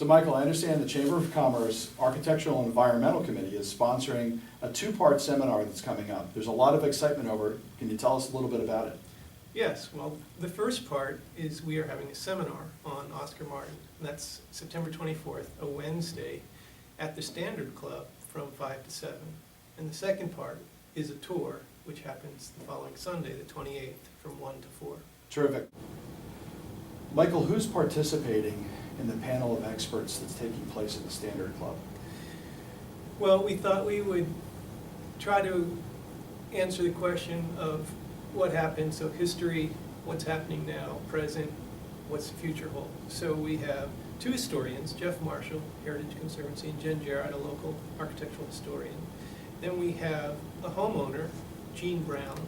So Michael, I understand the Chamber of Commerce Architectural and Environmental Committee is sponsoring a two-part seminar that's coming up. There's a lot of excitement over it. Can you tell us a little bit about it? Yes, well, the first part is we are having a seminar on Oscar Martin. And that's September 24th, a Wednesday, at the Standard Club from 5 to 7. And the second part is a tour, which happens the following Sunday, the 28th, from 1 to 4. Terrific. Michael, who's participating in the panel of experts that's taking place at the Standard Club? Well, we thought we would try to answer the question of what happened, so history, what's happening now, present, what's the future hold. So we have two historians, Jeff Marshall, Heritage Conservancy, and Jen Jarrett, a local architectural historian. Then we have a homeowner, Gene Brown,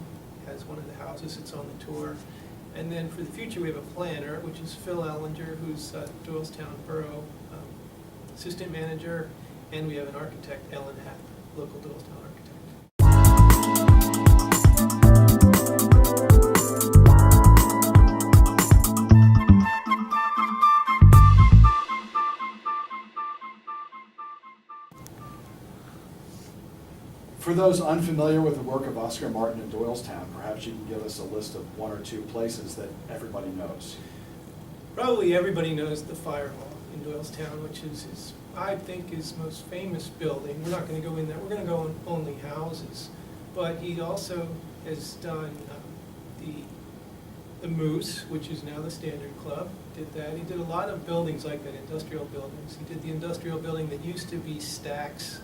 has one of the houses that's on the tour. And then for the future, we have a planner, which is Phil Ellinger, who's Doylestown Borough assistant manager, and we have an architect, Ellen Happ, local Doylestown architect. For those unfamiliar with the work of Oscar Martin in Doylestown, perhaps you can give us a list of one or two places that everybody knows. Probably everybody knows the fire hall in Doylestown, which is I think, his most famous building. We're not going to go in there. We're going to go in only houses. But he also has done the Moose, which is now the Standard Club. Did that. He did a lot of buildings like that, industrial buildings. He did the industrial building that used to be Stax.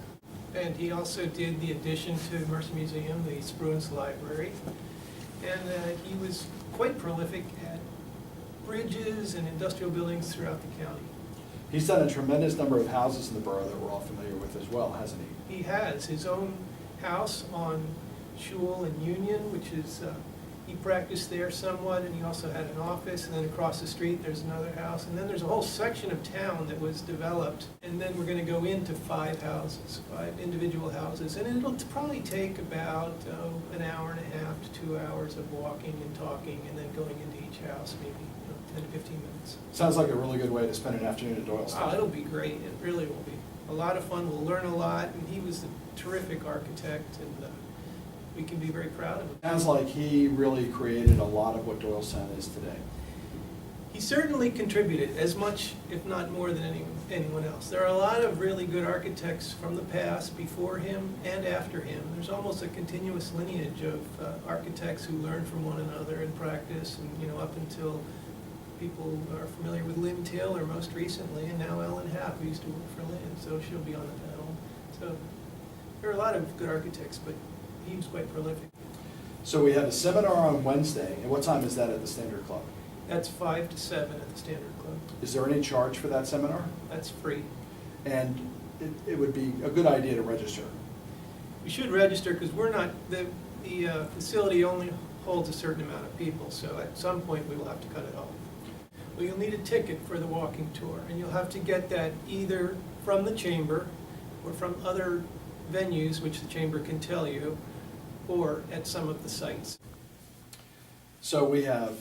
And he also did the addition to Mercer Museum, the Spruance Library. And he was quite prolific at bridges and industrial buildings throughout the county. He's done a tremendous number of houses in the borough that we're all familiar with as well, hasn't he? He has his own house on Shule and Union, which is, he practiced there somewhat, and he also had an office, and then across the street there's another house, and then there's a whole section of town that was developed, and then we're going to go into 5 houses, 5 individual houses, and it'll probably take about an hour and a half to 2 hours of walking and talking, and then going into each house, maybe 10 to 15 minutes. Sounds like a really good way to spend an afternoon at Doylestown. Oh, it'll be great. It really will be. A lot of fun. We'll learn a lot, and he was a terrific architect, and we can be very proud of him. Sounds like he really created a lot of what Doylestown is today. He certainly contributed as much, if not more, than anyone else. There are a lot of really good architects from the past, before him and after him. There's almost a continuous lineage of architects who learn from one another in practice, and up until people are familiar with Lynn Taylor most recently, and now Ellen Happ, who used to work for Lynn, so she'll be on the panel. So there are a lot of good architects, but he was quite prolific. So we have a seminar on Wednesday, and what time is that at the Standard Club? That's 5 to 7 at the Standard Club. Is there any charge for that seminar? That's free. And it would be a good idea to register. We should register because we're not, the facility only holds a certain amount of people, so at some point we will have to cut it off. Well, you'll need a ticket for the walking tour, and you'll have to get that either from the chamber or from other venues, which the chamber can tell you, or at some of the sites. So we have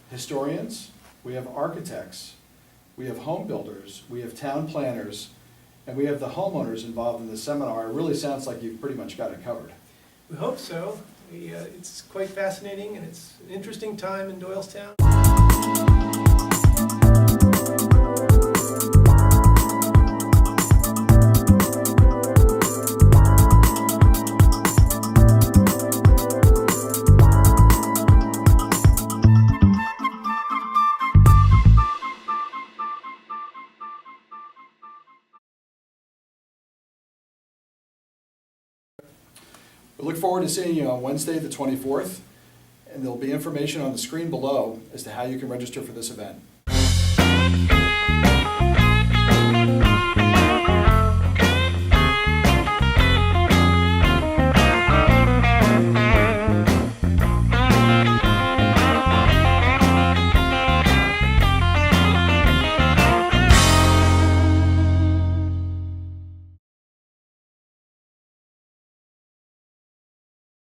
historians, we have architects, we have home builders, we have town planners, and we have the homeowners involved in the seminar. It really sounds like you've pretty much got it covered. We hope so. It's quite fascinating, and it's an interesting time in Doylestown. We look forward to seeing you on Wednesday, the 24th, and there'll be information on the screen below as to how you can register for this event.